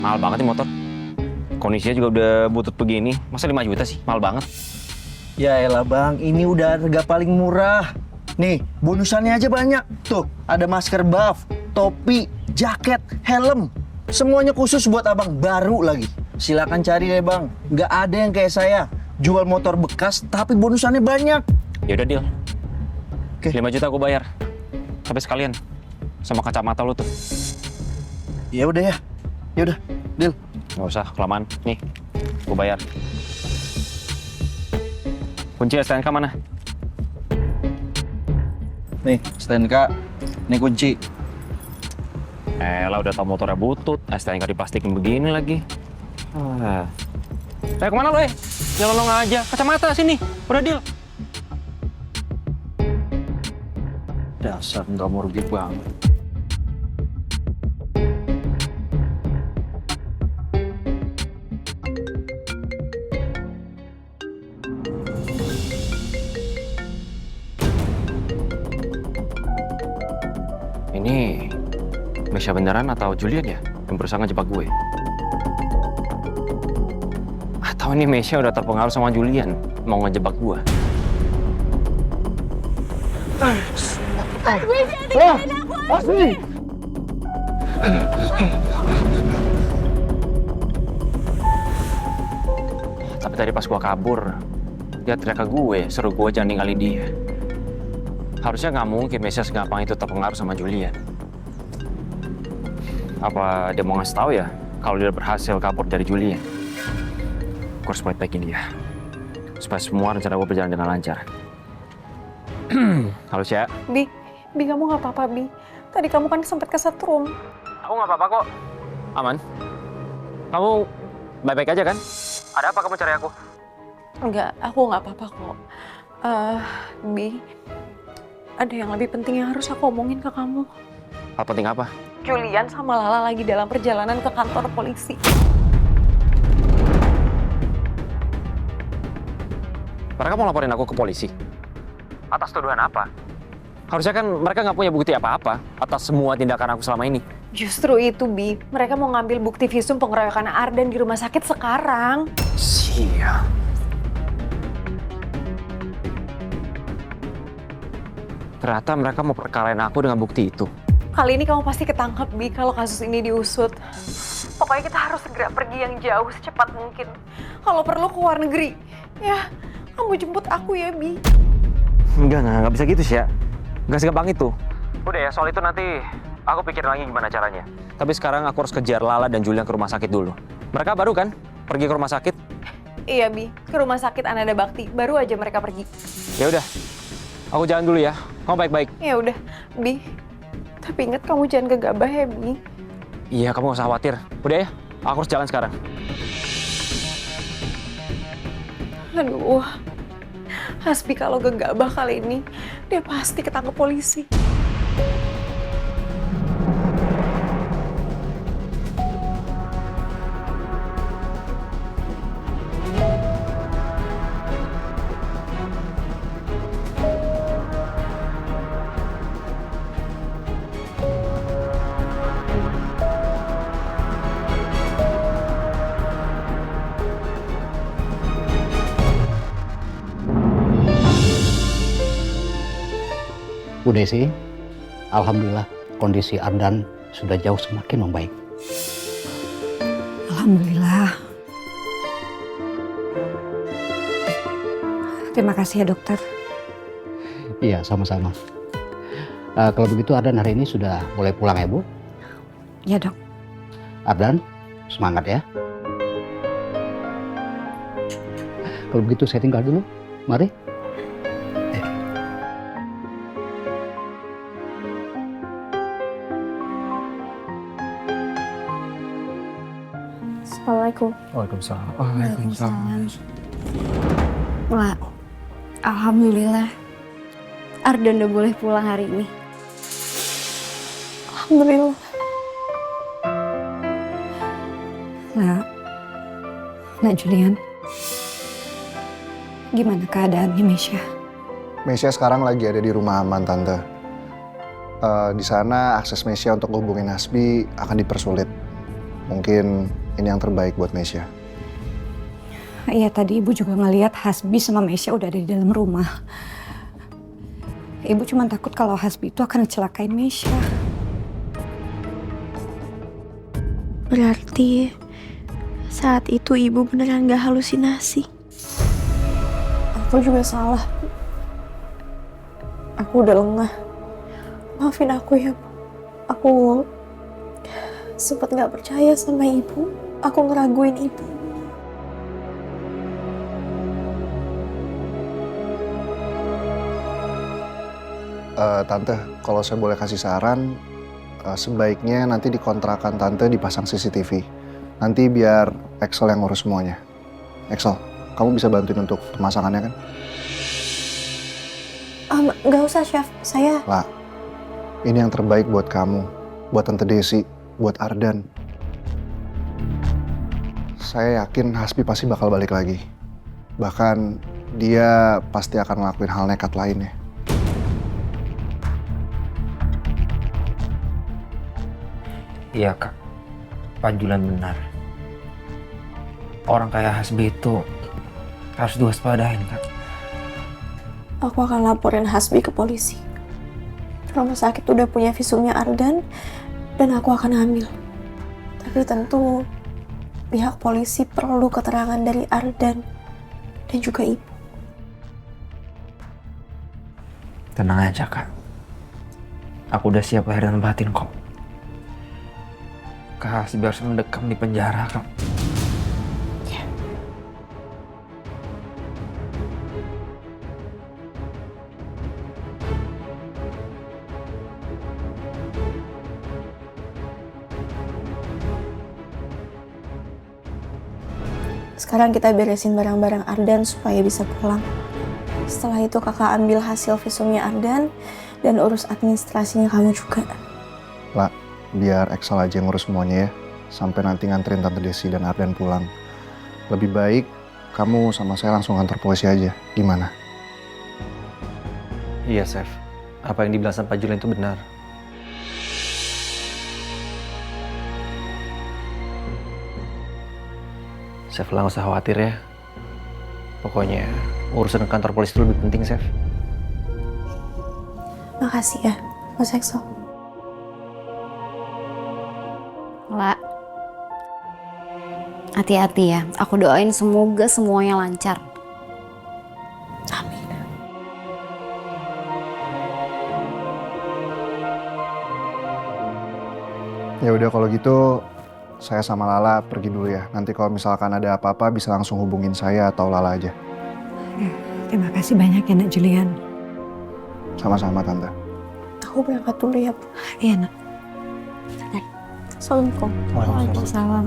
Mahal banget nih motor. Kondisinya juga udah butut begini. Masa 5 juta sih? Mahal banget. Ya elah bang, ini udah harga paling murah. Nih, bonusannya aja banyak. Tuh, ada masker buff, topi, jaket, helm. Semuanya khusus buat abang, baru lagi. Silakan cari deh bang. Nggak ada yang kayak saya. Jual motor bekas, tapi bonusannya banyak. Ya udah deal. Oke. 5 juta aku bayar. Tapi sekalian sama kacamata lu tuh. Ya udah ya. Ya udah, deal. Nggak usah kelamaan. Nih, aku bayar. Kunci STNK mana? Nih, STNK. Nih kunci. Lah udah tau motornya butut, STNK diplastikin begini lagi. Kemana lo Nyolong aja. Kacamata sini. Udah deal. Dasar nggak mau rugi banget. Ini Mesya beneran atau Julian ya yang berusaha ngejebak gue? Atau ini Mesya udah terpengaruh sama Julian mau ngejebak gue? Asli. Tapi tadi pas gue kabur, dia teriak ke gue, seru gue jangan ninggalin dia. Harusnya nggak mungkin Mesya segampang itu terpengaruh sama Julian. Apa dia mau ngasih tahu ya kalau dia berhasil kabur dari Julian? Gue harus baik-baikin dia supaya semua rencana gue berjalan dengan lancar. Halo Sya. Bi kamu nggak apa-apa, Bi. Tadi kamu kan sempat kesetrum. Aku nggak apa-apa kok. Aman. Kamu baik-baik aja kan? Ada apa kamu cari aku? Enggak, aku nggak apa-apa kok. Bi, ada yang lebih penting yang harus aku omongin ke kamu. Hal penting apa? Julian sama Lala lagi dalam perjalanan ke kantor polisi. Mereka mau laporin aku ke polisi? Atas tuduhan apa? Harusnya kan mereka nggak punya bukti apa-apa atas semua tindakan aku selama ini. Justru itu, Bi. Mereka mau ngambil bukti visum pengeroyokan Ardan di rumah sakit sekarang. Sial. Ternyata mereka mau perkarain aku dengan bukti itu. Kali ini kamu pasti ketangkep, Bi, kalau kasus ini diusut. Pokoknya kita harus segera pergi yang jauh secepat mungkin. Kalau perlu ke luar negeri. Ya, kamu jemput aku ya, Bi. Enggak bisa gitu sih ya. Enggak segampang itu. Udah ya, soal itu nanti aku pikirin lagi gimana caranya. Tapi sekarang aku harus kejar Lala dan Julian ke rumah sakit dulu. Mereka baru kan pergi ke rumah sakit? Iya, Bi. Ke rumah sakit Ananda Bakti. Baru aja mereka pergi. Ya udah. Aku jalan dulu ya. Kamu baik-baik. Ya udah, Bi. Tapi ingat kamu jangan gegabah ya, Bi. Iya, kamu gak usah khawatir. Udah ya, aku harus jalan sekarang. Aduh, Hasbi kalau gegabah kali ini, dia pasti ketangkep polisi. Bu Desi, alhamdulillah kondisi Ardan sudah jauh semakin membaik. Alhamdulillah. Terima kasih ya dokter. Iya, sama-sama. Kalau begitu Ardan hari ini sudah boleh pulang ya Bu? Ya dok. Ardan, semangat ya. Kalau begitu saya tinggal dulu. Mari. Assalamualaikum. Waalaikumsalam. Wah, alhamdulillah. Ardan udah boleh pulang hari ini. Alhamdulillah. Nak Julian, gimana keadaannya Mesya? Mesya sekarang lagi ada di rumah aman, Tante. Di sana akses Mesya untuk hubungin Hasbi akan dipersulit. Mungkin ini yang terbaik buat Meisha. Iya, tadi ibu juga ngeliat Hasbi sama Mesya udah ada di dalam rumah. Ibu cuma takut kalau Hasbi itu akan celakain Mesya. Berarti saat itu ibu beneran gak halusinasi. Aku juga salah. Aku udah lengah. Maafin aku ya, Bu. Aku sempat gak percaya sama ibu. Aku ngeraguin ibu. Tante, kalau saya boleh kasih saran, sebaiknya nanti di kontrakan Tante dipasang CCTV. Nanti biar Excel yang ngurus semuanya. Excel, kamu bisa bantuin untuk pemasangannya kan? Gak usah, Chef. Saya... Lah, ini yang terbaik buat kamu, buat Tante Desi, buat Ardan. Saya yakin Hasbi pasti bakal balik lagi. Bahkan dia pasti akan ngelakuin hal nekat lainnya. Iya kak, Pak Julian benar. Orang kayak Hasbi itu harus diwaspadain kak. Aku akan laporin Hasbi ke polisi. Rumah sakit udah punya visumnya Ardan, dan aku akan ambil. Tapi tentu pihak polisi perlu keterangan dari Ardan dan juga ibu. Tenang aja kak, aku udah siap lahir dan batin kok. Kak Hasbi harus mendekam di penjara kak. Sekarang kita beresin barang-barang Ardan supaya bisa pulang. Setelah itu kakak ambil hasil visumnya Ardan dan urus administrasinya kamu juga. Lah, biar Excel aja yang ngurus semuanya ya. Sampai nanti nganterin Tante Desi dan Ardan pulang. Lebih baik kamu sama saya langsung kantor polisi aja. Gimana? Iya Chef, apa yang dibilang sama Pak Julian itu benar. Chef lah nggak usah khawatir ya. Pokoknya urusan kantor polisi itu lebih penting Chef. Makasih ya, Mas Exo. La, hati-hati ya. Aku doain semoga semuanya lancar. Amin. Ya udah kalau gitu saya sama Lala pergi dulu ya. Nanti kalau misalkan ada apa-apa bisa langsung hubungin saya atau Lala aja. Terima kasih banyak ya, Nak Julian. Sama-sama Tante. Aku berangkat dulu ya, Bu. Iya, Nak. Assalamualaikum. Waalaikumsalam.